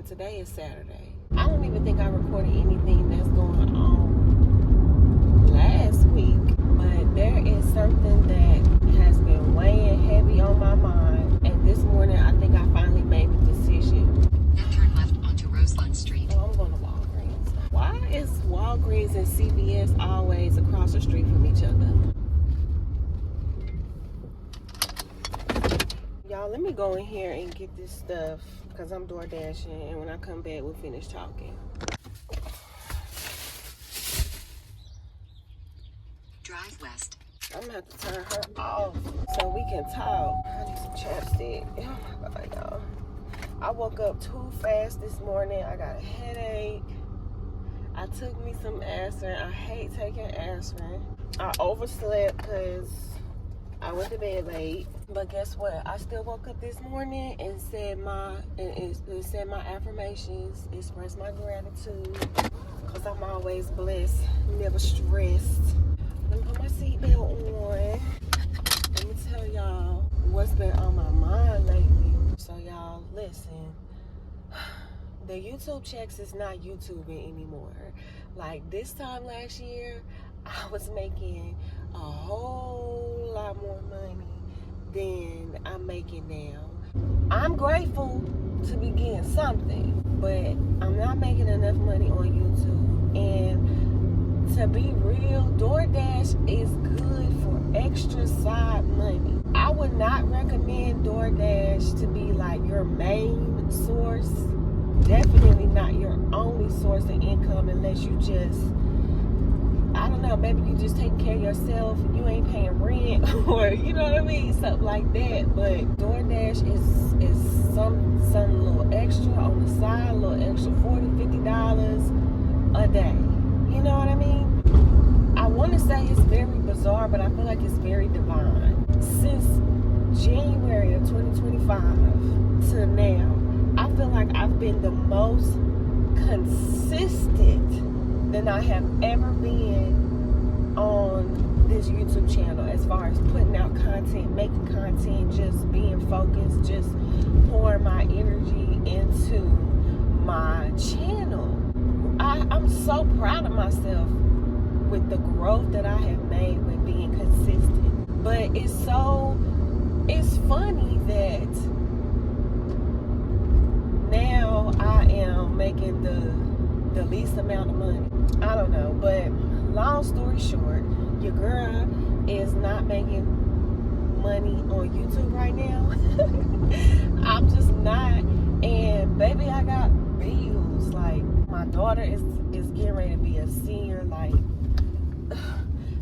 and today is Saturday. I don't even think I recorded anything that's going on last week, but there is something that has been weighing heavy on my mind, and this morning I think I finally made the decision. Now turn left onto Roseland Street. Oh, I'm going to Walgreens. Why is Walgreens and CVS always across the street from each other? Y'all, let me go in here and get this stuff because I'm door dashing, and when I come back, we'll finish talking. Drive west. I'm gonna have to turn her off so we can talk. I need some chapstick. Oh my God, y'all. I woke up too fast this morning. I got a headache. I took me some aspirin. I hate taking aspirin. I overslept because I went to bed late. But guess what? I still woke up this morning and said my affirmations, expressed my gratitude, because I'm always blessed, never stressed. Let me put my seatbelt on. Let me tell y'all what's been on my mind lately. So y'all, listen. The YouTube checks is not YouTubing anymore. Like this time last year, I was making a whole lot more money than I'm making now. I'm grateful to be getting something, but I'm not making enough money on YouTube. And to be real, DoorDash is good for extra side money. I would not recommend DoorDash to be like your main source. Definitely not your only source of income unless you just, I don't know, maybe you just taking care of yourself, you ain't paying rent, or you know what I mean, something like that. But DoorDash is some little extra on the side, a little extra $40-$50 a day. You know what I mean? I want to say it's very bizarre, but I feel like it's very divine. Since January of 2025 to now, I feel like I've been the most consistent than I have ever been on this YouTube channel as far as putting out content, making content, just being focused, just pouring my energy into my channel. I'm so proud of myself with the growth that I have made with being consistent. But it's funny that now I am making the least amount of money. I don't know, but long story short, your girl is not making money on YouTube right now. I'm just not. And baby, I got bills. Like, my daughter is getting ready to be a senior. Like,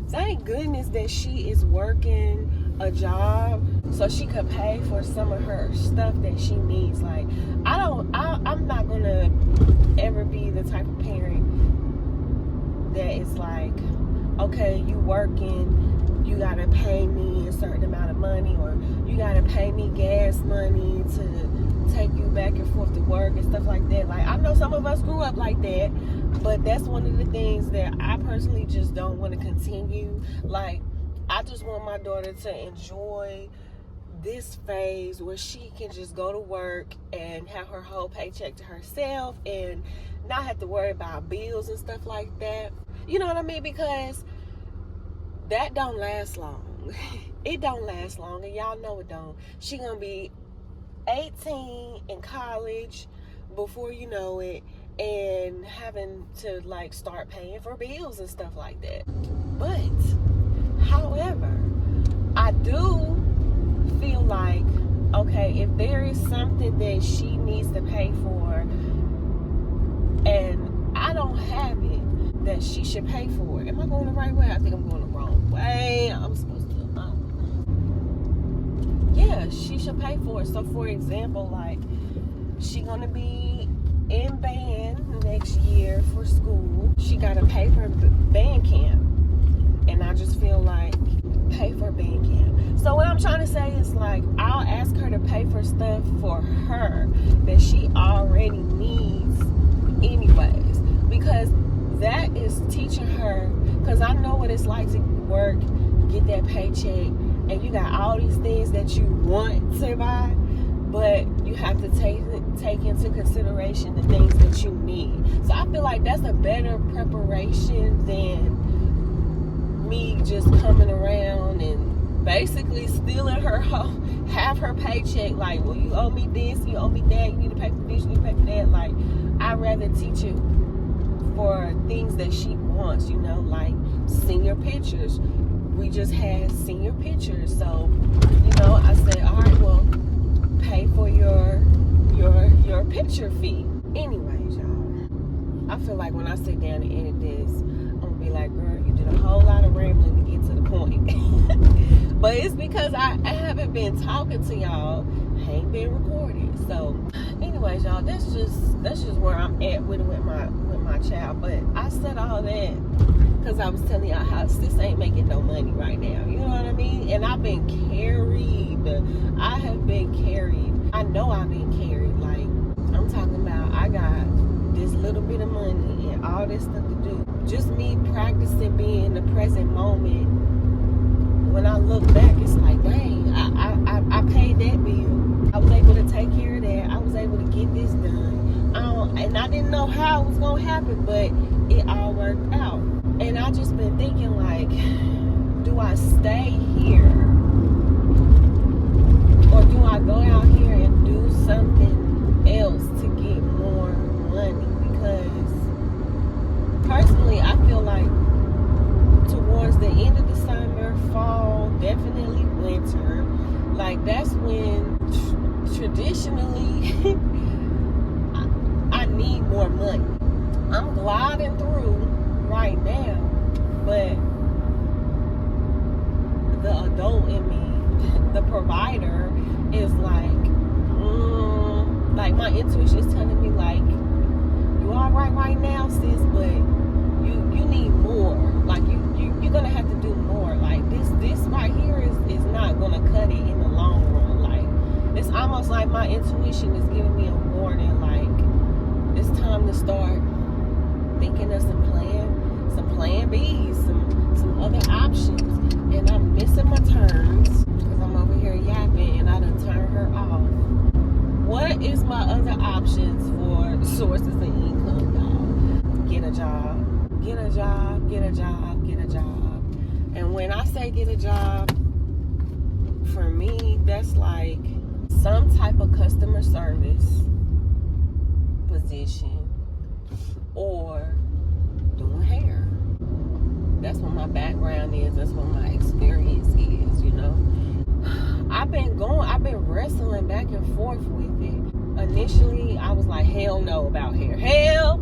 thank goodness that she is working a job so she could pay for some of her stuff that she needs. Like, I'm not gonna ever be the type of parent that is like, okay, you working, you gotta pay me a certain amount of money, or you gotta pay me gas money to take you back and forth to work and stuff like that. Like, I know some of us grew up like that, but that's one of the things that I personally just don't want to continue. Like, I just want my daughter to enjoy this phase where she can just go to work and have her whole paycheck to herself and not have to worry about bills and stuff like that. You know what I mean? Because that don't last long. It don't last long, and y'all know it don't. She gonna be 18 in college before you know it, and having to like start paying for bills and stuff like that. But however, I do feel like, okay, if there is something that she needs to pay for and I don't have it, that she should pay for it. Am I going the right way? I think I'm going the wrong way. I'm supposed to, yeah, she should pay for it. So for example, like, she gonna be in band next year for school. She gotta pay for band camp. And I just feel like, pay for band camp. So what I'm trying to say is, like, I'll ask her to pay for stuff for her that she already needs anyways, because that is teaching her, because I know what it's like to work, get that paycheck, and you got all these things that you want to buy, but you have to take into consideration the things that you need. So I feel like that's a better preparation than me just coming around and basically stealing her half her paycheck. Like, well, you owe me this, you owe me that, you need to pay for this, you need to pay for that. Like, I'd rather teach you for things that she wants, you know, like senior pictures. We just had senior pictures, so you know, I said, all right, well, pay for your picture fee. Anyways, y'all, I feel like when I sit down and edit this, I'm gonna be like, girl, you did a whole lot of rambling to get to the point. But it's because I haven't been talking to y'all, I ain't been recording. So anyways, y'all, that's just where I'm at with my child. But I said all that because I was telling y'all how sis ain't making no money right now. You know what I mean? And I've been carried. I have been carried. I know I've been carried. Like, I'm talking about, I got this little bit of money and all this stuff to do. Just me practicing being in the present moment. When I look back, it's like, dang, I paid that bill. I was able to take care of that. I was able to get this done. And I didn't know how it was going to happen, but it all worked out. And I just been thinking, like, do I stay here? Or do I go out here and do something else to get more money? Because personally, I feel like towards the end of the summer, fall, definitely winter, like that's when traditionally I need more money. I'm gliding through right now, but the adult in me, the provider, is like my intuition is telling me, like, you all right now, sis, but you need more. Like, you're gonna have to do more. Like, this right here is not gonna cut it in the long run. Like, it's almost like my intuition is giving me a warning, like, it's time to start thinking of some plan B's, some other options. And I'm missing my turns because I'm over here yapping and I done turned her off. What is my other options for sources of income, y'all? Get a job. Get a job, get a job, get a job. And when I say get a job, for me, that's like some type of customer service position or doing hair. That's what my background is. That's what my experience is, you know. I've been wrestling back and forth with it. Initially, I was like, hell no about hair. Hell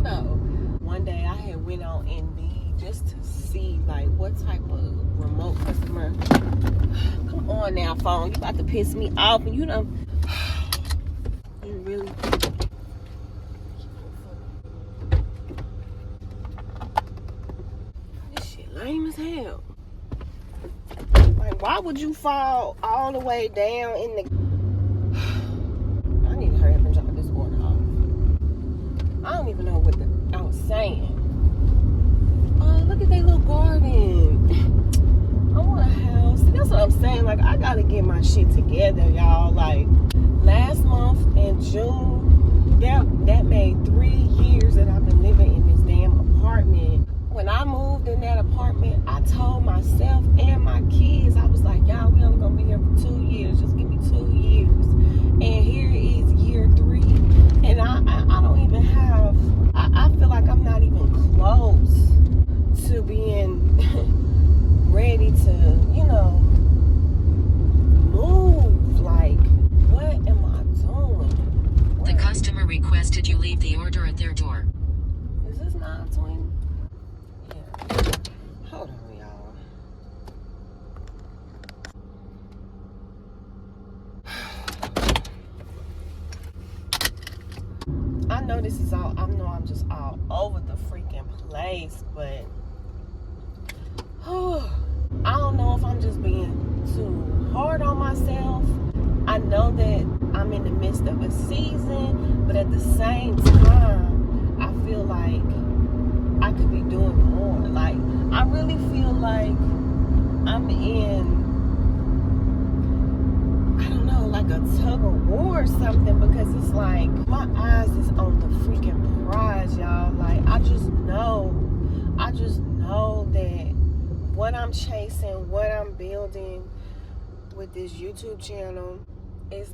no. One day I had went on Indeed just to see like what type of remote customer. Come on now, phone. You about to piss me off, and you know. You really. This shit lame as hell. Like, why would you fall all the way down in the... I need to hurry up and drop this order off. I don't even know what I was saying. Oh, look at that little garden. I want a house. See, that's what I'm saying. Like, I gotta get my shit together, y'all. Like, last month in June, that made 3 years that I've been living in this damn apartment. When I moved in that apartment, I told myself and my kids, I was like, y'all, we only gonna be here for 2 years. Just give me 2 years. And here is year 3. And I don't even have, I feel like I'm not even close to being ready to, you know, move. Like, what am I doing? The customer requested you leave the order at their door. Is this 920? Yeah. Hold on, y'all. I know this is all, I know I'm just all over the freaking place, but I don't know if I'm just being too hard on myself. I know that I'm in the midst of a season, but at the same time, I feel like I could be doing more. Like, I really feel like I'm in, I don't tug of war or something, because it's like my eyes is on the freaking prize, y'all. Like, I just know that what I'm chasing, what I'm building with this YouTube channel is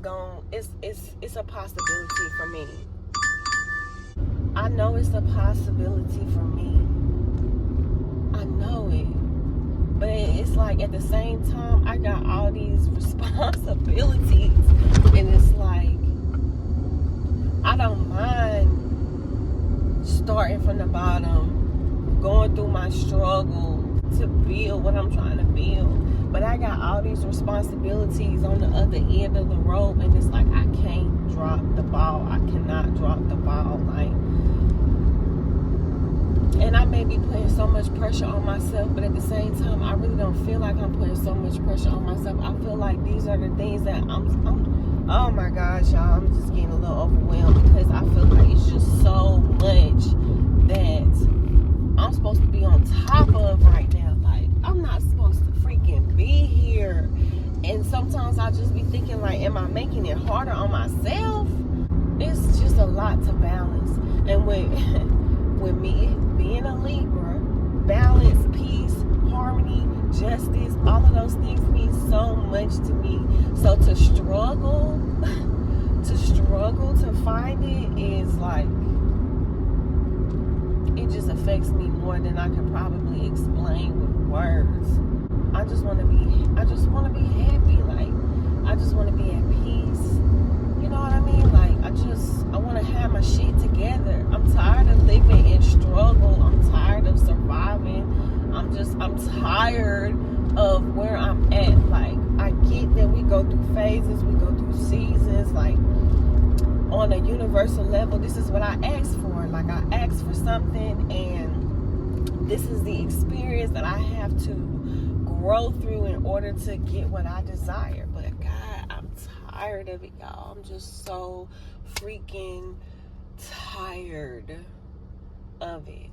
it's a possibility for me. I know it's a possibility for me. I know it. But it's like, at the same time, I got all these responsibilities, and it's like, I don't mind starting from the bottom, going through my struggle to build what I'm trying to build. But I got all these responsibilities on the other end of the rope, and it's like, I can't drop the ball. I cannot drop the ball. Like, and I may be putting so much pressure on myself, but at the same time, I really don't feel like I'm putting so much pressure on myself. I feel like these are the things that I'm oh my gosh, y'all, I'm just getting a little overwhelmed, because I feel like it's just so much that I'm supposed to be on top of right now. Like, I'm not supposed to freaking be here. And sometimes I just be thinking, like, am I making it harder on myself? It's just a lot to balance. And with me being a Libra, balance, peace, harmony, justice, all of those things mean so much to me. So to struggle to find it is like, it just affects me more than I can probably explain with words. I just want to be happy. Like, I just want to be at peace. You know what I mean? Like, I want to have my shit together. I'm tired of living in struggle. I'm tired of surviving. I'm tired of where I'm at. Like, I get that we go through phases, we go through seasons. Like, on a universal level, this is what I asked for. Like, I asked for something, and this is the experience that I have to grow through in order to get what I desire. But God, I'm tired of it, y'all. I'm just so freaking tired of it.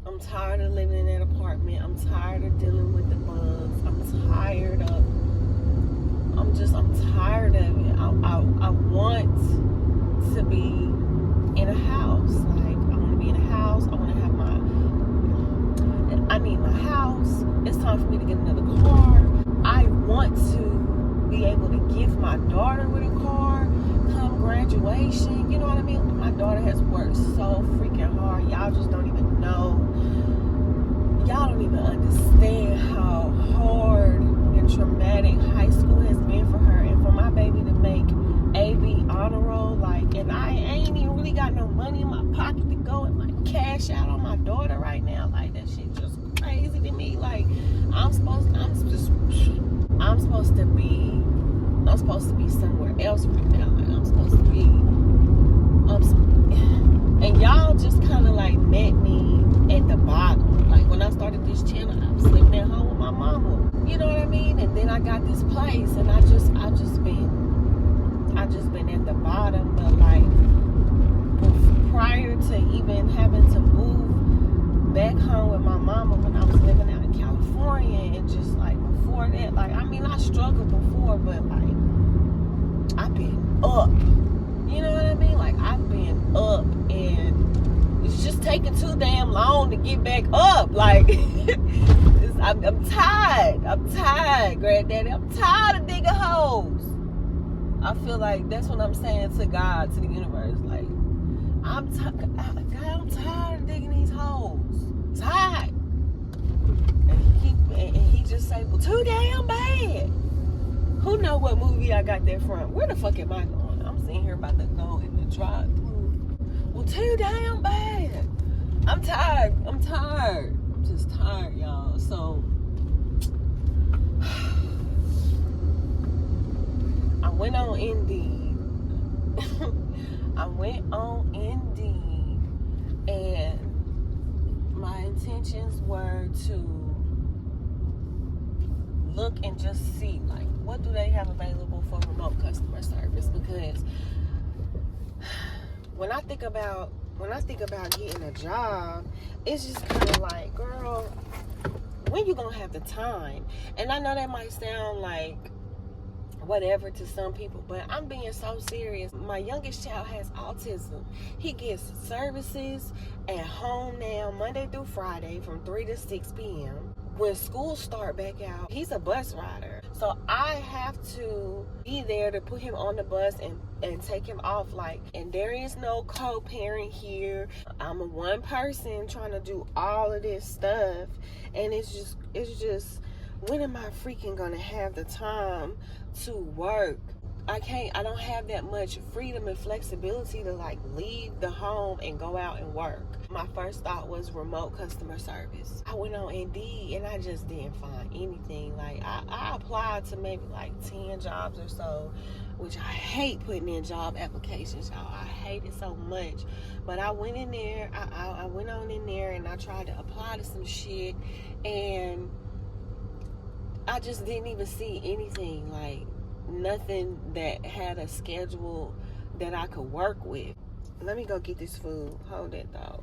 I'm tired of living in that apartment. I'm tired of dealing with the bugs. I'm tired of it. I want to be in a house. Like, I want to be in a house. I want to have I need my house. It's time for me to get another car. I want to be able to give my daughter with a car come graduation. You know what I mean? My daughter has worked so freaking hard. Y'all just don't even know. Y'all don't even understand how hard and traumatic high school has been for her. And for my baby to make AB honor roll, like, and I ain't even really got no money in my pocket to go and like cash out on my daughter right now. Like, that shit just crazy to me. Like, I'm supposed to be somewhere else right now. Like, I'm supposed to be and y'all just kind of like met me at the bottom. Like, when I started this channel, I was living at home with my mama. You know what I mean? And then I got this place, and I just been at the bottom. But like, prior to even having to move back home with my mama, when I was living out in California, and just like before that, like, I mean, I struggled before, but like, I've been up. You know what I mean? Like, I've been up, and it's just taking too damn long to get back up. Like, I'm tired. I'm tired, granddaddy. I'm tired of digging holes. I feel like that's what I'm saying to God, to the universe. Like, God, I'm tired of digging these holes. Tired. And he just say, well, too damn bad. Who know what movie I got that from? Where the fuck am I going? I'm sitting here about to go in the drive-thru. Well, too damn bad. I'm tired. I'm just tired, y'all. So I went on Indeed. And my intentions were to look and just see, like, what do they have available for remote customer service? Because when I think about getting a job, it's just kind of like, girl, when you gonna have the time? And I know that might sound like whatever to some people, but I'm being so serious. My youngest child has autism. He gets services at home now, Monday through Friday from 3 to 6 p.m. When schools start back out, he's a bus rider. So I have to be there to put him on the bus and take him off. And there is no co-parent here. I'm a one person trying to do all of this stuff. And it's just, when am I freaking gonna have the time to work? I don't have that much freedom and flexibility to leave the home and go out and work. My first thought was remote customer service. I went on Indeed and I just didn't find anything. I applied to maybe 10 jobs or so, which I hate putting in job applications, y'all. I hate it so much. But I went in there, I went on in there and I tried to apply to some shit, and I just didn't even see anything, nothing that had a schedule that I could work with. Let me go get this food. Hold that thought.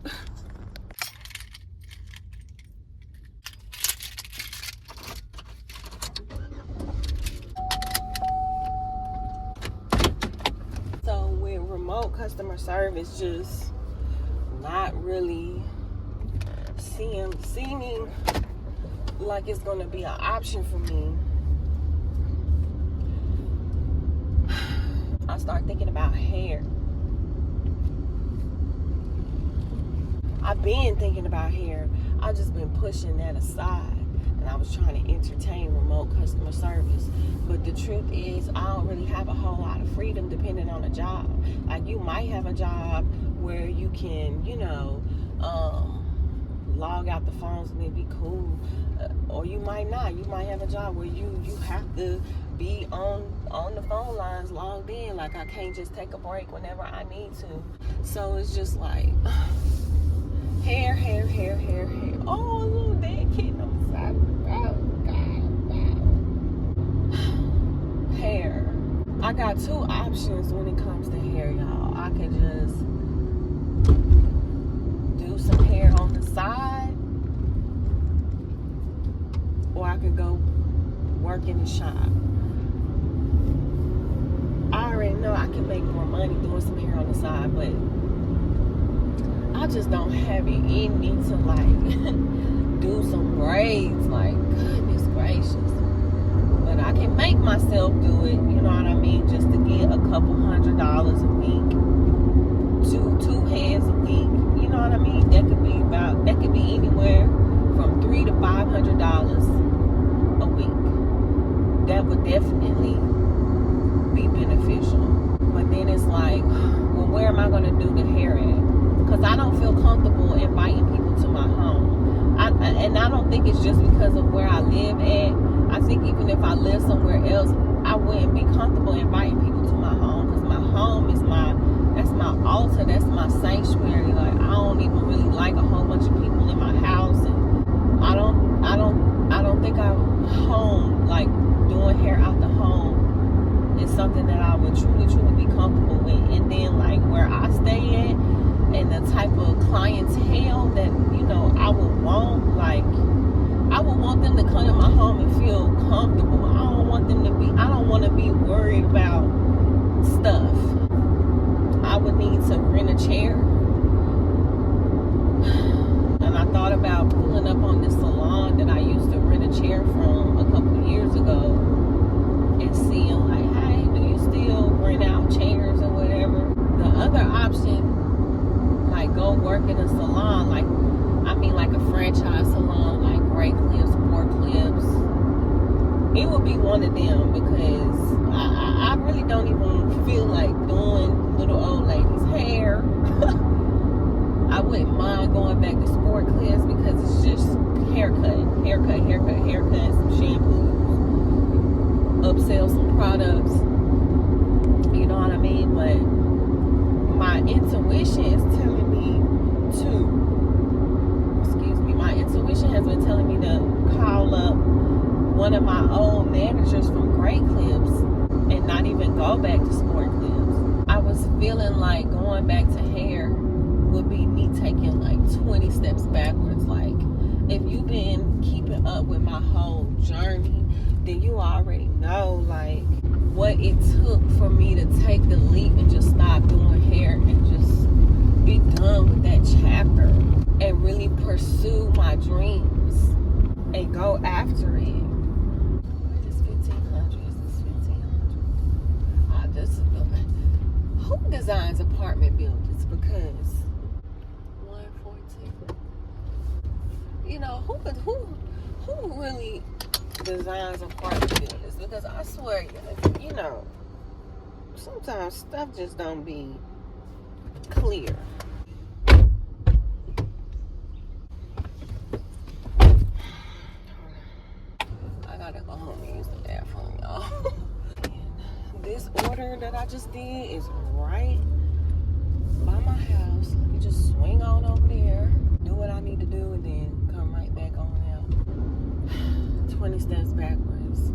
So with remote customer service just not really seeming like it's gonna be an option for me, I start thinking about hair. I've been thinking about hair. I've just been pushing that aside, and I was trying to entertain remote customer service. But the truth is, I don't really have a whole lot of freedom depending on the job. You might have a job where you can, log out the phones and it'd be cool, or you might not. You might have a job where you have to be on the phone lines logged in. I can't just take a break whenever I need to. So it's just hair. Oh, a little dead kitten on the side. Oh God, hair. I got two options when it comes to hair, y'all. I could just do some hair on the side, or I could go work in the shop. I already know I can make more money doing some hair on the side, but I just don't have it in me to do some braids. Goodness gracious. But I can make myself do it, you know what I mean, just to get a couple $100 a week, two heads a week, you know what I mean. That could be anywhere from $300 to $500 a week. That would definitely be beneficial. But then it's well, where am I going to do the hair at? Because I don't feel comfortable inviting people to my home. And I don't think it's just because of where I live at. I think even if I live somewhere else, I wouldn't be comfortable inviting people to my home, because my home is that's my altar, that's my sanctuary. I don't even really like a whole bunch of people in my house, and I don't think I'm home, doing hair out the home is something that I would truly be comfortable with. And then where I stay at and the type of clientele that I would want, I would want them to come to my home and feel comfortable. I don't want to be worried about stuff. I would need to rent a chair. And I thought about pulling up on this salon that I used to rent a chair from a couple of years ago and seeing hey, do you still rent out chairs or whatever? The other option, go work in a salon, a franchise salon, Great Clips, Sport Clips. It would be one of them, because I really don't even feel like doing little old ladies' hair. I wouldn't mind going back to Sport Clips because it's just haircut, some shampoos, upsell some products. You know what I mean? But my intuition is telling me my intuition has been telling me to call up one of my old managers from Great Clips and not even go back to Sport Clips. I was feeling like going back to hair would be me taking 20 steps backwards. If you've been keeping up with my whole journey, then you already know what it took for me to take the leap and just stop doing hair and just be done with that chapter and really pursue my dreams and go after it. What is 1500? Is this 1500? This is who designs apartment buildings? Because 114. You know, who really designs apartment buildings? Because I swear, you know, sometimes stuff just don't be clear. I gotta go home and use the bathroom, y'all. This order that I just did is right by my house. Let me just swing on over there, do what I need to do, and then come right back on out. 20 steps backwards.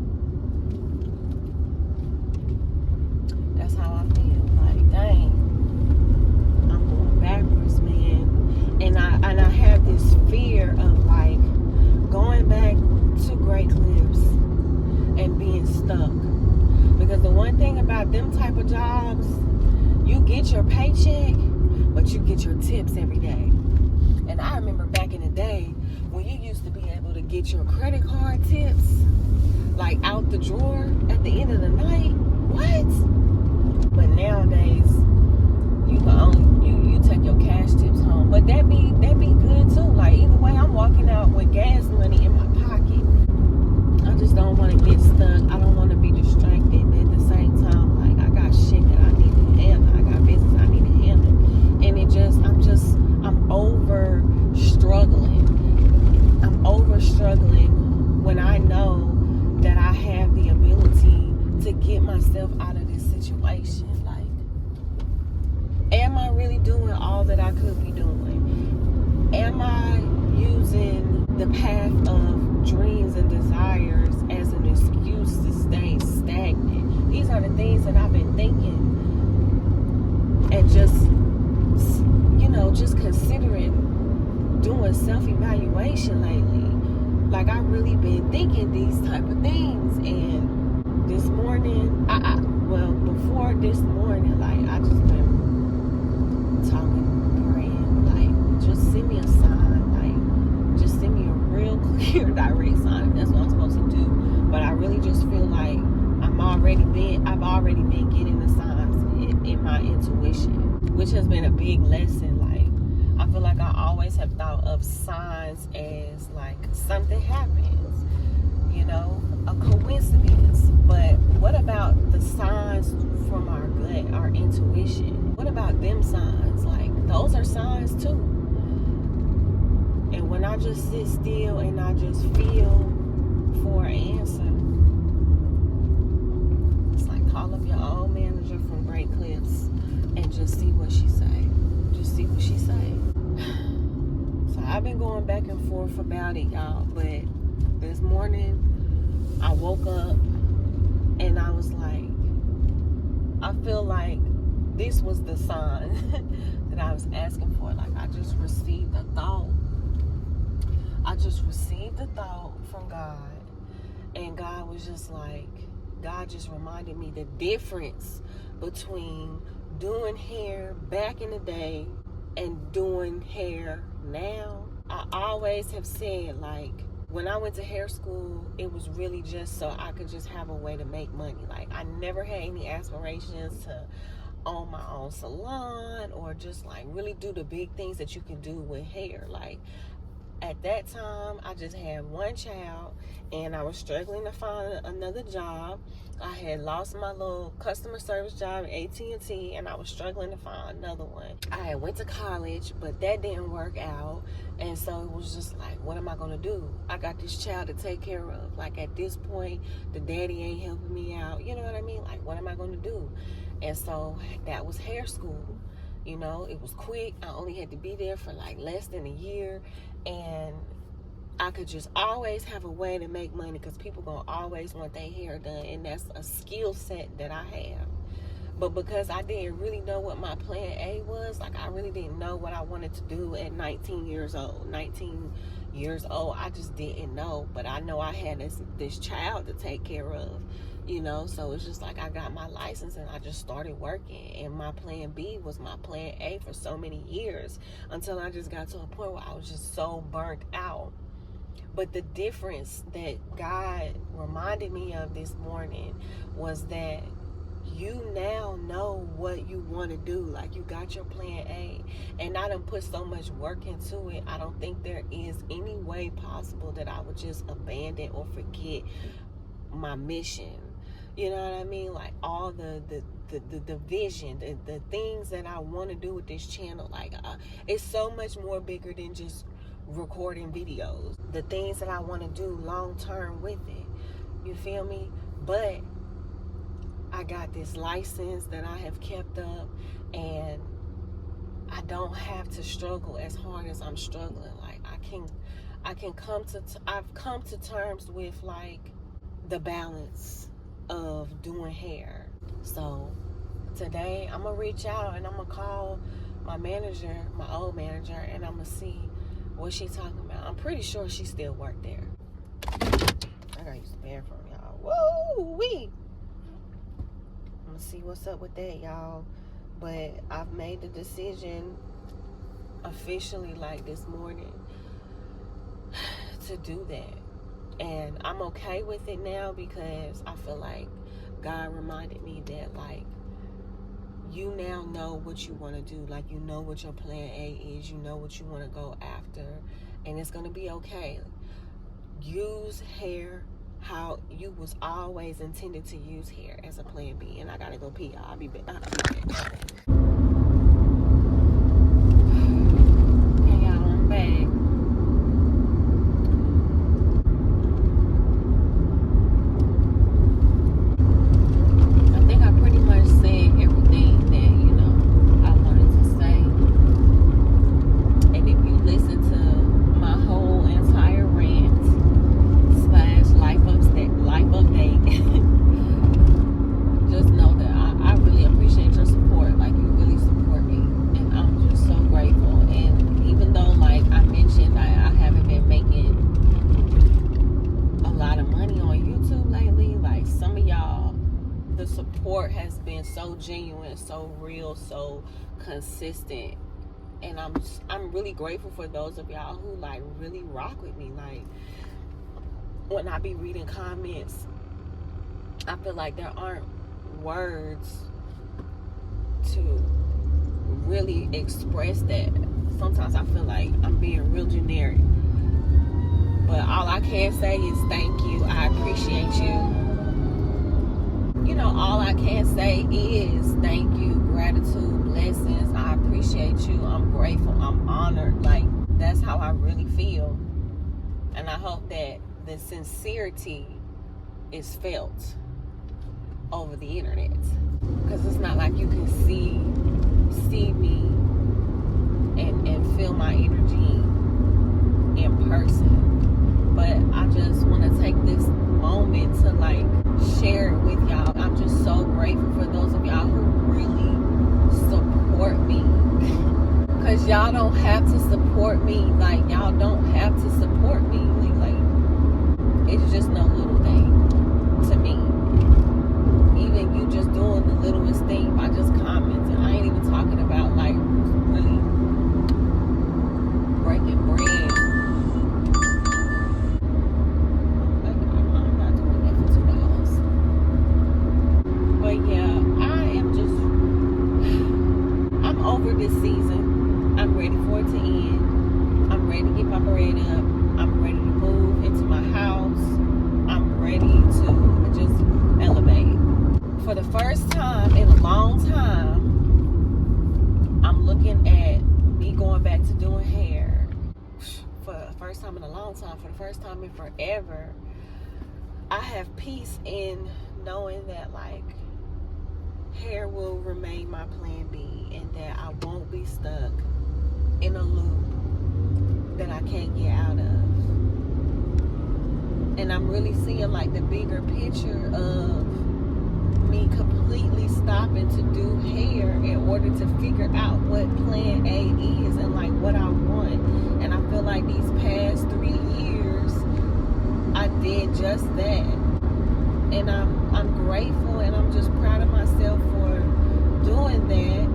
That's how I feel. Like, dang, I'm going backwards, man. And I have this fear of like going back to Great Clips and being stuck. Because the one thing about them type of jobs, you get your paycheck, but you get your tips every day. And I remember back in the day when you used to be able to get your credit card tips like out the drawer at the end of the night. What? But nowadays you can only you take your cash tips home. But that be good too. Like either way, I'm walking out with gas money in my pocket. I just don't want to get stuck. I don't want to be distracted. But at the same time, like I got shit that I need to handle. I got business I need to handle. And I'm over struggling. I'm over struggling when I know that I have the ability to get myself out of this situation. Like, am I really doing all that I could be doing? Am I using the path of dreams and desires as an excuse to stay stagnant? These are the things that I've been thinking and just considering doing self-evaluation lately. Like, I've really been thinking these type of things. And this morning, before this morning, like, I just been talking, praying, like, just send me a sign, like, just send me a real clear, direct sign, if that's what I'm supposed to do. But I really just feel like I've already been getting the signs in my intuition, which has been a big lesson. Like, I feel like I always have thought of signs as like something happens, you know, a coincidence. But what about the signs from our gut, our intuition? What about them signs? Like, those are signs too. And when I just sit still and I just feel for an answer, it's like call up your old manager from Great Clips and just see what she say. Just see what she say. So I've been going back and forth about it, y'all. But this morning, I woke up and I was like, I feel like this was the sign that I was asking for. Like, I just received a thought. I just received a thought from God. And God was just like, God just reminded me the difference between doing hair back in the day and doing hair now. I always have said, like, when I went to hair school, it was really just so I could just have a way to make money. Like, I never had any aspirations to own my own salon or just like really do the big things that you can do with hair. Like, at that time, I just had one child and I was struggling to find another job. I had lost my little customer service job at AT&T and I was struggling to find another one. I had went to college, but that didn't work out. And so it was just like, what am I going to do? I got this child to take care of. Like, at this point, the daddy ain't helping me out. You know what I mean? Like, what am I going to do? And so that was hair school. You know, it was quick. I only had to be there for like less than a year. And I could just always have a way to make money because people gonna always want their hair done. And that's a skill set that I have. But because I didn't really know what my plan A was, like, I really didn't know what I wanted to do at 19 years old, 19 years old. I just didn't know, but I know I had this child to take care of, you know. So it's just like I got my license and I just started working, and my plan B was my plan A for so many years, until I just got to a point where I was just so burnt out. But the difference that God reminded me of this morning was that you now know what you want to do. Like, you got your plan A, and I done put so much work into it. I don't think there is any way possible that I would just abandon or forget my mission. You know what I mean? Like, all the vision, the things that I want to do with this channel, like, it's so much more bigger than just recording videos. The things that I want to do long term with it, you feel me? But I got this license that I have kept up, and I don't have to struggle as hard as I'm struggling. Like, I've come to terms with, like, the balance of doing hair. So today I'm gonna reach out and I'm gonna call my manager, my old manager, and I'm gonna see what she talking about. I'm pretty sure she still work there. I gotta use the bathroom, y'all. Woo-wee! I'm gonna see what's up with that, y'all. But I've made the decision officially, like, this morning, to do that. And I'm okay with it now, because I feel like God reminded me that, like, you now know what you want to do. Like, you know what your plan A is. You know what you want to go after. And it's going to be okay. Use hair how you was always intended to use hair, as a plan B. And I got to go pee, y'all. I'll be back. Okay, y'all, I'm back. Has been so genuine, so real, so consistent, and I'm really grateful for those of y'all who, like, really rock with me. Like, when I be reading comments, I feel like there aren't words to really express that. Sometimes I feel like I'm being real generic, but all I can say is thank you. I appreciate you. You know, all I can say is thank you, gratitude, blessings. I appreciate you. I'm grateful. I'm honored. Like, that's how I really feel. And I hope that the sincerity is felt over the internet. Because it's not like you can see me and feel my energy in person. But I just want to take this moment to, like, share it with y'all. I'm just so grateful for those of y'all who really support me. Because y'all don't have to support me. Like, y'all don't have to support me. Like, it's just no little thing to me. Even you just doing the littlest thing by just commenting. I ain't even talking about, like, really breaking bread. Over this season. I'm ready for it to end. I'm ready to get my bread up. I'm ready to move into my house. I'm ready to just elevate. For the first time in a long time, I'm looking at me going back to doing hair. For the first time in a long time, for the first time in forever, I have peace in knowing that, like, hair will remain my plan B, and that I won't be stuck in a loop that I can't get out of. And I'm really seeing, like, the bigger picture of me completely stopping to do hair in order to figure out what plan A is and, like, what I want. And I feel feel like these past 3 years I did just that, and I'm grateful, and I'm just proud of myself for doing that,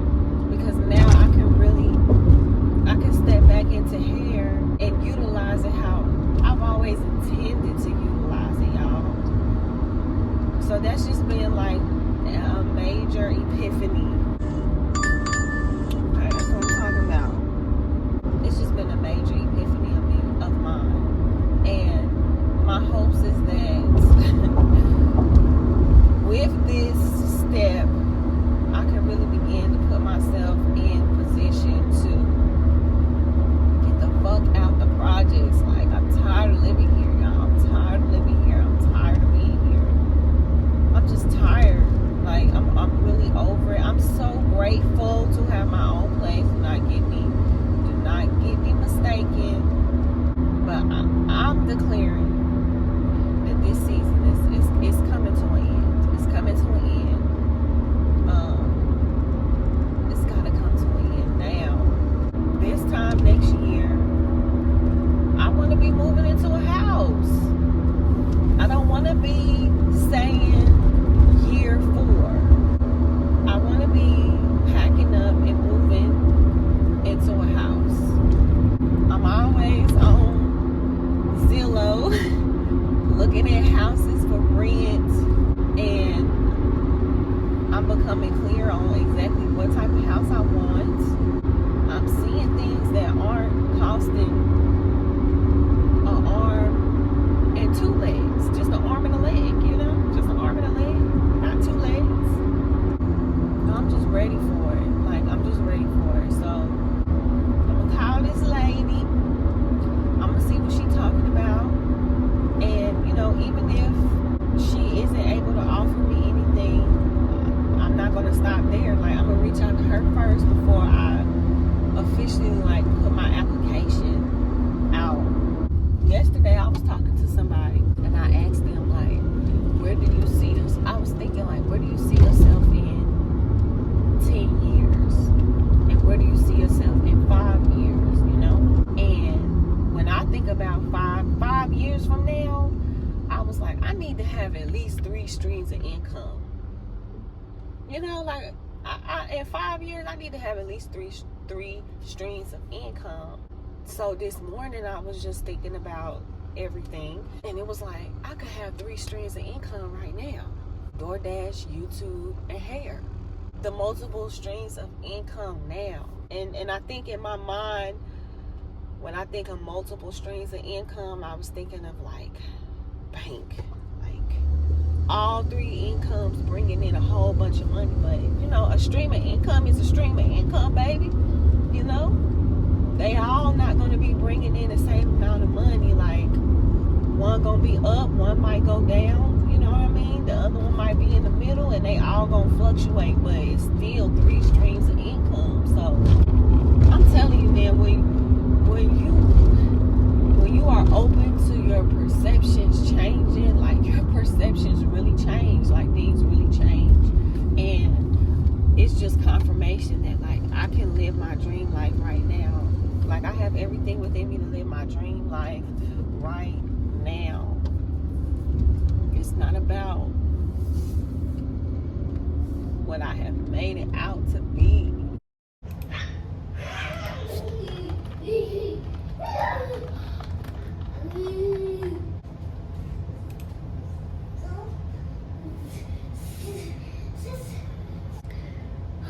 because now I can step back into hair and utilize it how I've always intended to utilize it, y'all. So that's just been like a major epiphany. Okay, that's what I'm talking about. It's just been a major epiphany of mine. And my hopes is that with this step, I can really begin to put myself in position to get the fuck out the projects. Like, I'm tired of living here, y'all. I'm tired of living here. I'm tired of being here. I'm just tired. Like, I'm really over it. I'm so grateful to have my own place. Do not get me mistaken. But I'm declaring that this season is coming to an end. It's coming to an end. It's gotta come to an end now. This time next year, I want to be moving into a house. I don't want to be saying year 4. I want to be packing up and moving into a house. I'm always on Zillow looking at houses for rent, and I'm becoming clear on exactly what type of house I want. I'm seeing things that aren't costing an arm and 2 legs. Just an arm and a leg, you know? Just an arm and a leg, not 2 legs. I'm just ready for it. Like, I'm just ready for it. So, I'm gonna call this lady. I'm gonna see what she's talking about. And, you know, even if she isn't able to offer me anything, I'm not gonna stop there. Like, I'm gonna reach out to her first before I officially, like, put my application out. Yesterday, I was talking to somebody, and I asked them, like, where do you see us? I was thinking, like, where do you see yourself in 10 years? And where do you see yourself in 5 years, you know? And when I think about five years from now, I was like, I need to have at least 3 streams of income. You know, like, in 5 years, I need to have at least three streams of income. So this morning, I was just thinking about everything, and it was like, I could have 3 streams of income right now: DoorDash, YouTube, and hair. The multiple streams of income now. And I think in my mind, when I think of multiple streams of income, I was thinking of like bank, like all 3 incomes bringing in a whole bunch of money. But you know, a stream of income is a stream of income, baby. You know, they all not going to be bringing in the same amount of money. Like, one gonna be up, one might go down. You know what I mean? The other one might be in the middle, and they all gonna fluctuate, but it's still 3 streams of income. So I'm telling you, man, when you are open to your perceptions changing, like, your perceptions really change, like, things really change. And it's just confirmation that, like, I can live my dream life right now. Like, I have everything within me to live my dream life right now. It's not about what I have made it out to be.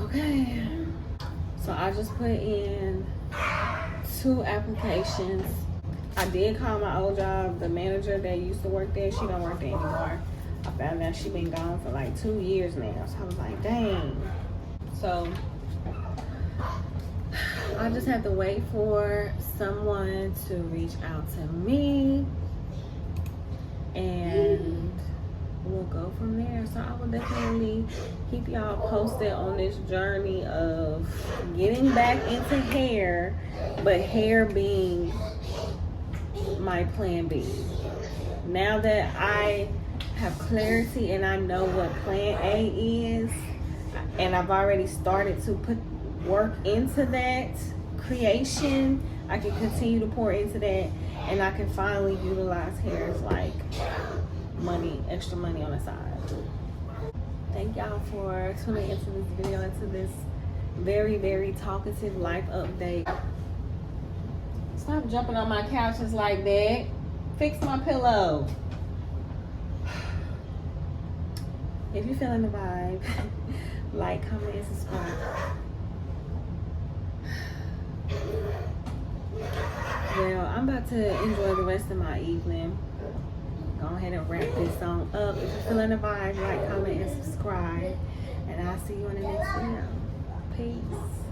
Okay, so I just put in 2 applications. I did call my old job. The manager that used to work there, she don't work there anymore. I found out she been gone for like 2 years now. So I was like, dang. So I just have to wait for someone to reach out to me, and we'll go from there. So I will definitely keep y'all posted on this journey of getting back into hair, but hair being my plan B. Now that I have clarity and I know what plan A is, and I've already started to put work into that creation, I can continue to pour into that, and I can finally utilize hair as like money, extra money on the side. Thank y'all for tuning into this video, into this very, very talkative life update. Stop jumping on my couches like that. Fix my pillow. If you're feeling the vibe, like, comment, and subscribe. Well, I'm about to enjoy the rest of my evening. Go ahead and wrap this song up. If you're feeling the vibe, like, comment, and subscribe. And I'll see you in the next video. Peace.